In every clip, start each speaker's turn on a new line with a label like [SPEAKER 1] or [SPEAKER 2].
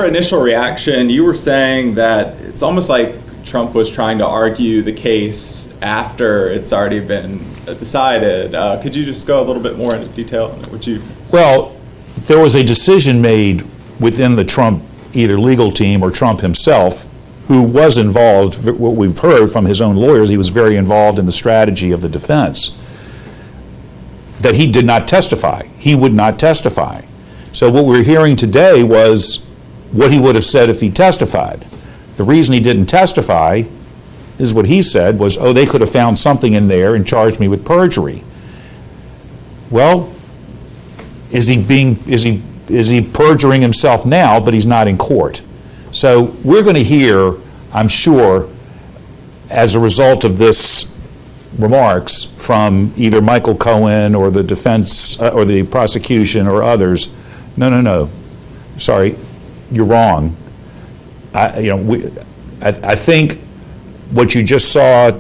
[SPEAKER 1] your initial reaction, you were saying that it's almost like Trump was trying to argue the case after it's already been decided. Could you just go a little bit more into detail on it?
[SPEAKER 2] Well, there was a decision made within the Trump either legal team or Trump himself, who was involved, what we've heard from his own lawyers, he was very involved in the strategy of the defense, that he did not testify. He would not testify. So what we're hearing today was what he would have said if he testified. The reason he didn't testify is what he said was, oh, they could have found something in there and charged me with perjury. Well, is he perjuring himself now, but he's not in court? So we're going to hear, I'm sure, as a result of this remarks from either Michael Cohen or the defense or the prosecution or others, no, sorry, you're wrong. I think what you just saw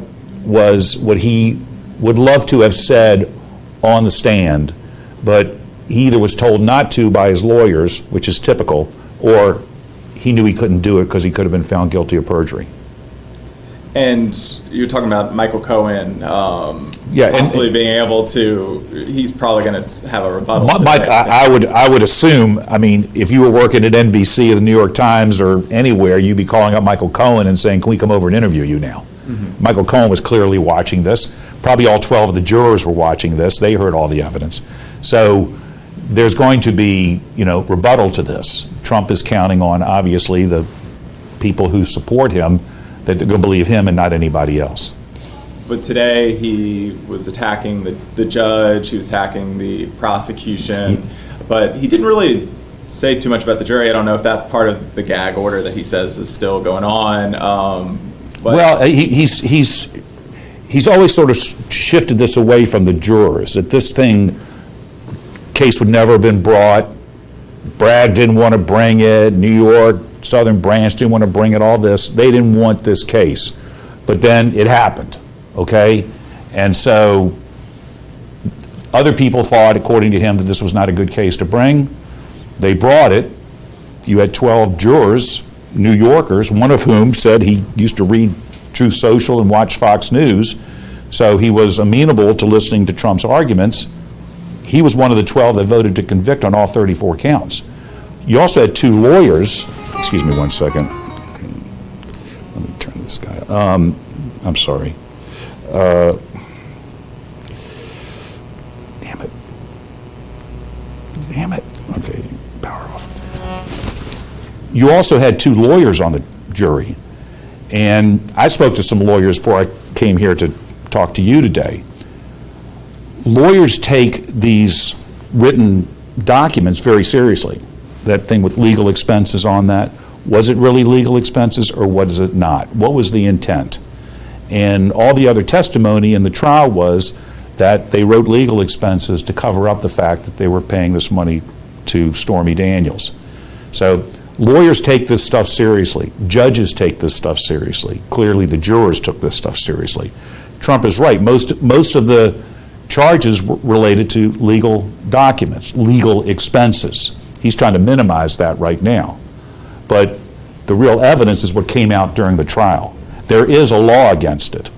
[SPEAKER 2] was what he would love to have said on the stand, but he either was told not to by his lawyers, which is typical, or he knew he couldn't do it because he could have been found guilty of perjury.
[SPEAKER 1] And you're talking about Michael Cohen possibly being able to, he's probably going to have a rebuttal.
[SPEAKER 2] Mike, I would assume, I mean, if you were working at NBC or the New York Times or anywhere, you'd be calling up Michael Cohen and saying, can we come over and interview you now? Mm-hmm. Michael Cohen was clearly watching this. Probably all 12 of the jurors were watching this. They heard all the evidence. So there's going to be, rebuttal to this. Trump is counting on, obviously, the people who support him, that they're going to believe him and not anybody else.
[SPEAKER 1] But today he was attacking the judge, he was attacking the prosecution, but he didn't really say too much about the jury. I don't know if that's part of the gag order that he says is still going on.
[SPEAKER 2] Well, he's always sort of shifted this away from the jurors, that this case would never have been brought. Bragg didn't want to bring it. New York, Southern Branch didn't want to bring it, all this. They didn't want this case. But then it happened, okay? And so other people thought, according to him, that this was not a good case to bring. They brought it. You had 12 jurors, New Yorkers, one of whom said he used to read Truth Social and watch Fox News, so he was amenable to listening to Trump's arguments. He was one of the 12 that voted to convict on all 34 counts. You also had 2 lawyers. Excuse me one second. Let me turn this guy up. I'm sorry. Damn it. Okay, power off. You also had 2 lawyers on the jury. And I spoke to some lawyers before I came here to talk to you today. Lawyers take these written documents very seriously. That thing with legal expenses on that, was it really legal expenses or was it not? What was the intent? And all the other testimony in the trial was that they wrote legal expenses to cover up the fact that they were paying this money to Stormy Daniels. So lawyers take this stuff seriously. Judges take this stuff seriously. Clearly the jurors took this stuff seriously. Trump is right. Most of the charges were related to legal documents, legal expenses. He's trying to minimize that right now. But the real evidence is what came out during the trial. There is a law against it,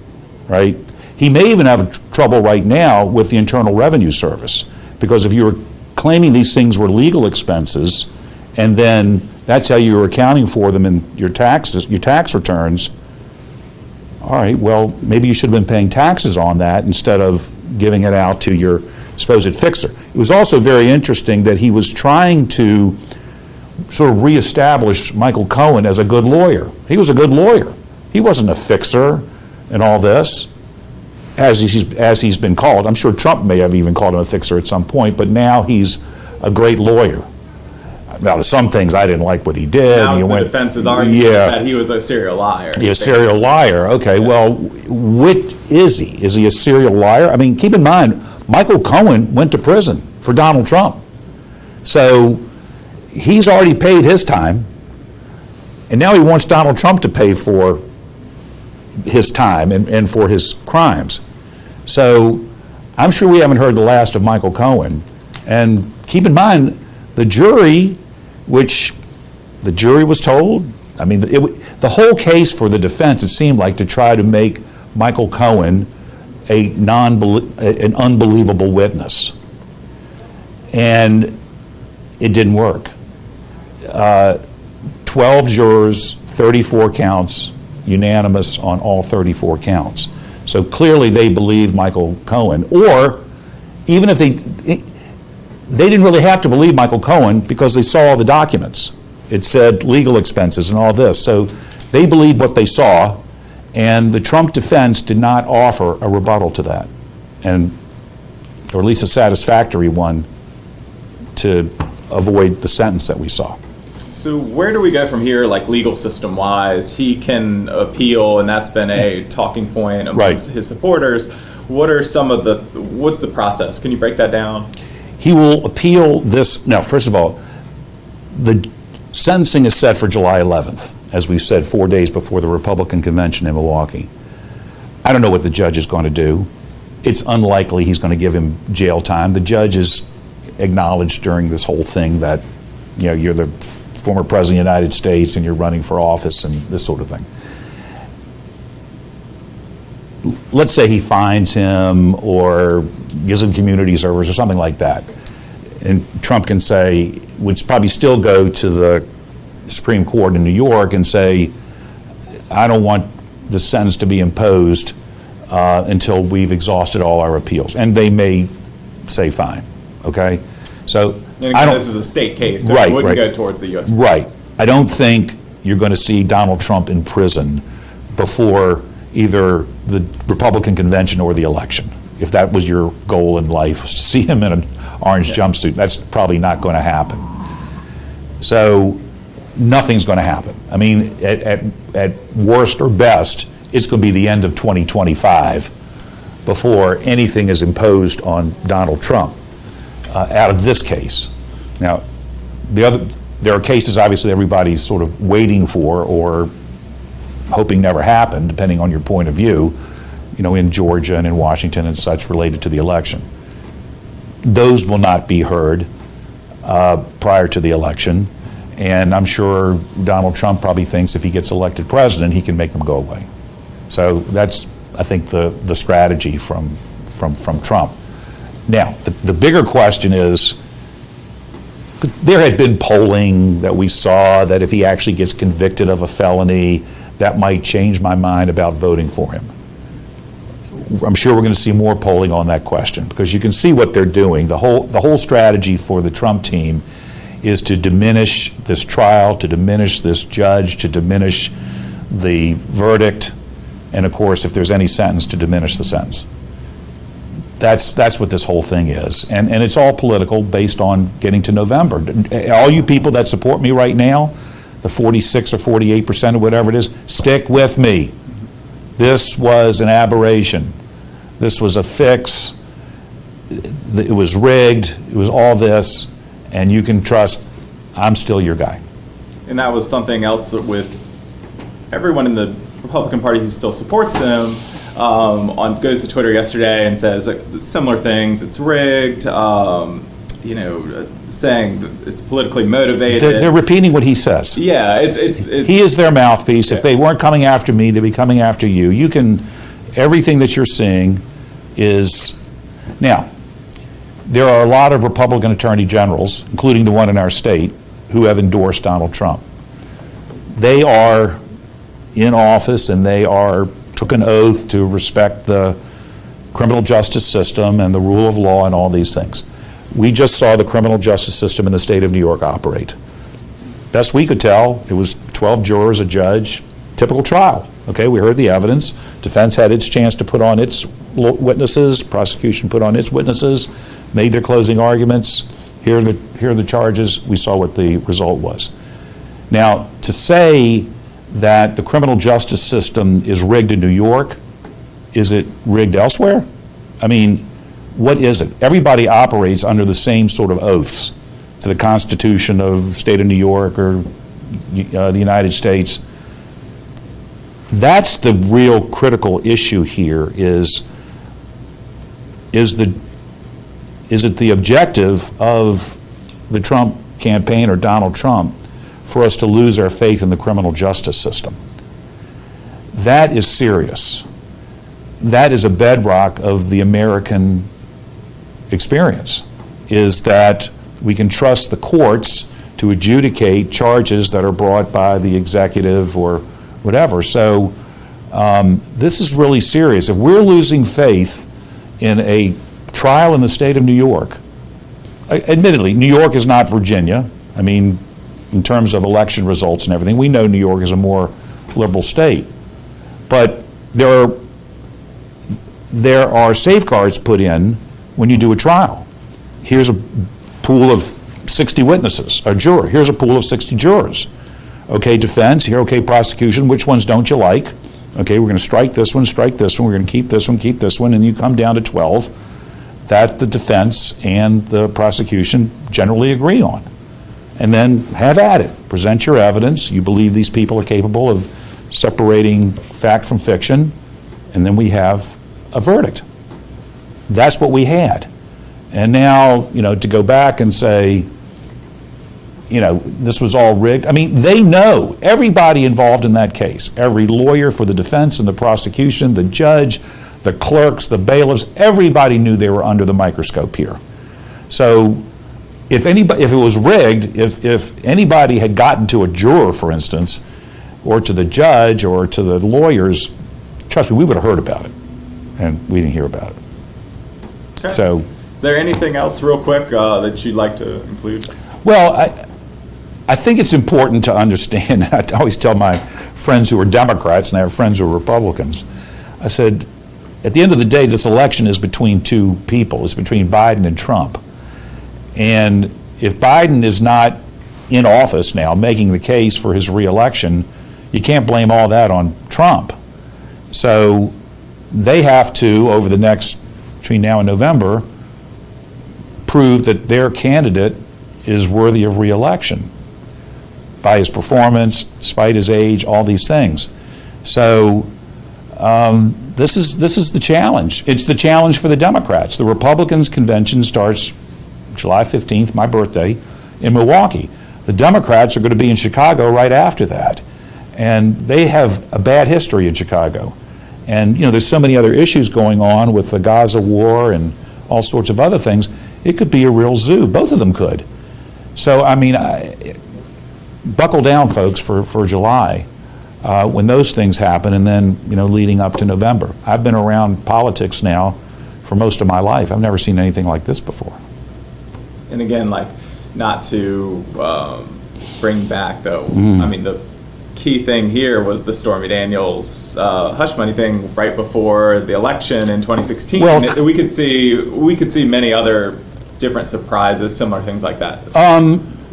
[SPEAKER 2] right? He may even have trouble right now with the Internal Revenue Service, because if you were claiming these things were legal expenses, and then that's how you were accounting for them in your taxes, your tax returns, all right, well, maybe you should have been paying taxes on that instead of giving it out to your supposed fixer. It was also very interesting that he was trying to sort of reestablish Michael Cohen as a good lawyer. He was a good lawyer. He wasn't a fixer and all this, as he's been called. I'm sure Trump may have even called him a fixer at some point, but now he's a great lawyer. Now, there's some things I didn't like what he did.
[SPEAKER 1] Now the defense's argument that he was a serial liar.
[SPEAKER 2] A serial liar. Okay, well, which is he? Is he a serial liar? I mean, keep in mind, Michael Cohen went to prison for Donald Trump. So he's already paid his time, and now he wants Donald Trump to pay for his time and for his crimes. So I'm sure we haven't heard the last of Michael Cohen. And keep in mind, the jury, which The jury was told. I mean, the whole case for the defense, it seemed like, to try to make Michael Cohen an unbelievable witness. And it didn't work. 12 jurors, 34 counts, unanimous on all 34 counts. So clearly they believed Michael Cohen. Or even if they didn't really have to believe Michael Cohen because they saw all the documents. It said legal expenses and all this. So they believed what they saw, and the Trump defense did not offer a rebuttal to that, or at least a satisfactory one to avoid the sentence that we saw.
[SPEAKER 1] So where do we go from here, like legal system-wise? He can appeal, and that's been a talking point amongst his supporters. What's the process? Can you break that down?
[SPEAKER 2] He will appeal this. Now, first of all, the sentencing is set for July 11th, as we said, 4 days before the Republican convention in Milwaukee. I don't know what the judge is going to do. It's unlikely he's going to give him jail time. The judge has acknowledged during this whole thing that, you're the former president of the United States and you're running for office and this sort of thing. Let's say he fines him or gives him community service or something like that. And Trump can say, would probably still go to the Supreme Court in New York and say, I don't want the sentence to be imposed until we've exhausted all our appeals. And they may say fine, okay? So
[SPEAKER 1] and again, this is a state case, so it wouldn't go towards the U.S.
[SPEAKER 2] Right. I don't think you're going to see Donald Trump in prison before either the Republican convention or the election. If that was your goal in life, was to see him in an orange jumpsuit, that's probably not going to happen. So nothing's going to happen. I mean, at worst or best, it's going to be the end of 2025 before anything is imposed on Donald Trump out of this case. Now, there are cases, obviously, everybody's sort of waiting for or hoping never happen, depending on your point of view, in Georgia and in Washington and such related to the election. Those will not be heard prior to the election, and I'm sure Donald Trump probably thinks if he gets elected president, he can make them go away. So that's, I think, the strategy from Trump. Now, the bigger question is, there had been polling that we saw that if he actually gets convicted of a felony, that might change my mind about voting for him. I'm sure we're going to see more polling on that question because you can see what they're doing. The whole strategy for the Trump team is to diminish this trial, to diminish this judge, to diminish the verdict, and of course, if there's any sentence, to diminish the sentence. That's what this whole thing is. And it's all political based on getting to November. All you people that support me right now, the 46 or 48% or whatever it is, stick with me. This was an aberration. This was a fix. It was rigged. It was all this. And you can trust I'm still your guy.
[SPEAKER 1] And that was something else with everyone in the Republican Party who still supports him goes to Twitter yesterday and says similar things. It's rigged, saying that it's politically motivated.
[SPEAKER 2] They're repeating what he says.
[SPEAKER 1] Yeah, it's
[SPEAKER 2] he is their mouthpiece. If they weren't coming after me, they'd be coming after you. Everything that you're seeing is, now, there are a lot of Republican attorney generals, including the one in our state, who have endorsed Donald Trump. They are in office and they took an oath to respect the criminal justice system and the rule of law and all these things. We just saw the criminal justice system in the state of New York operate. Best we could tell, it was 12 jurors, a judge, typical trial. Okay, we heard the evidence. Defense had its chance to put on its witnesses. Prosecution put on its witnesses, made their closing arguments. Here are the charges. We saw what the result was. Now, to say that the criminal justice system is rigged in New York, is it rigged elsewhere? I mean, what is it? Everybody operates under the same sort of oaths to the Constitution of the state of New York or the United States. That's the real critical issue here is it the objective of the Trump campaign or Donald Trump for us to lose our faith in the criminal justice system. That is serious. That is a bedrock of the American experience, is that we can trust the courts to adjudicate charges that are brought by the executive or whatever. So this is really serious. If we're losing faith in a trial in the state of New York, admittedly, New York is not Virginia. I mean, in terms of election results and everything, we know New York is a more liberal state. But there are safeguards put in when you do a trial. Here's a pool of 60 witnesses, a juror. Here's a pool of 60 jurors. Okay, defense, here, okay, prosecution, which ones don't you like? Okay, we're going to strike this one, we're going to keep this one, and you come down to 12 that the defense and the prosecution generally agree on. And then have at it. Present your evidence. You believe these people are capable of separating fact from fiction, and then we have a verdict. That's what we had. And now, to go back and say, this was all rigged. I mean, they know, everybody involved in that case, every lawyer for the defense and the prosecution, the judge, the clerks, the bailiffs, everybody knew they were under the microscope here. So if it was rigged, if anybody had gotten to a juror, for instance, or to the judge or to the lawyers, trust me, we would have heard about it, and we didn't hear about it.
[SPEAKER 1] Okay.
[SPEAKER 2] So,
[SPEAKER 1] is there anything else real quick that you'd like to include?
[SPEAKER 2] Well, I think it's important to understand, I always tell my friends who are Democrats, and I have friends who are Republicans, I said, at the end of the day, this election is between two people. It's between Biden and Trump. And if Biden is not in office now making the case for his reelection, you can't blame all that on Trump. So they have to, over the next, between now and November, prove that their candidate is worthy of reelection by his performance, despite his age, all these things. So this is the challenge. It's the challenge for the Democrats. The Republicans' convention starts July 15th, my birthday, in Milwaukee. The Democrats are going to be in Chicago right after that. And they have a bad history in Chicago. And, there's so many other issues going on with the Gaza war and all sorts of other things. It could be a real zoo. Both of them could. So, I mean, buckle down, folks, for July when those things happen, and then, leading up to November. I've been around politics now for most of my life. I've never seen anything like this before.
[SPEAKER 1] And again, not to bring back, though, I mean, the key thing here was the Stormy Daniels hush money thing right before the election in 2016.
[SPEAKER 2] Well,
[SPEAKER 1] we could see many other different surprises, similar things like that.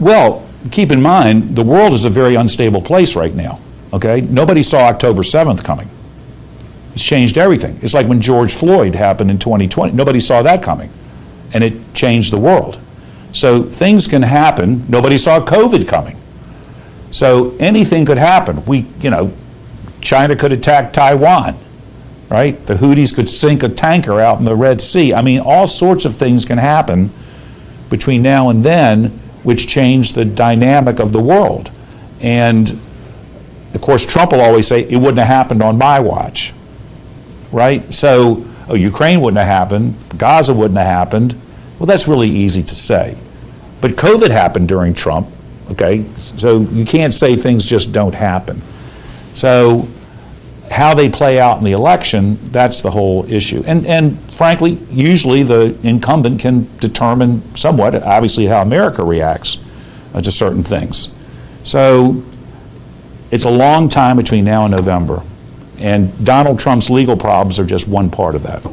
[SPEAKER 2] Well, keep in mind, the world is a very unstable place right now, okay? Nobody saw October 7th coming. It's changed everything. It's like when George Floyd happened in 2020. Nobody saw that coming, and it changed the world. So things can happen. Nobody saw COVID coming. So anything could happen. China could attack Taiwan, right? The Houthis could sink a tanker out in the Red Sea. I mean, all sorts of things can happen between now and then, which change the dynamic of the world. And of course, Trump will always say, it wouldn't have happened on my watch, right? So, Ukraine wouldn't have happened, Gaza wouldn't have happened. Well, that's really easy to say. But COVID happened during Trump, okay? So you can't say things just don't happen. So how they play out in the election, that's the whole issue. And frankly, usually the incumbent can determine somewhat, obviously, how America reacts to certain things. So it's a long time between now and November. And Donald Trump's legal problems are just one part of that.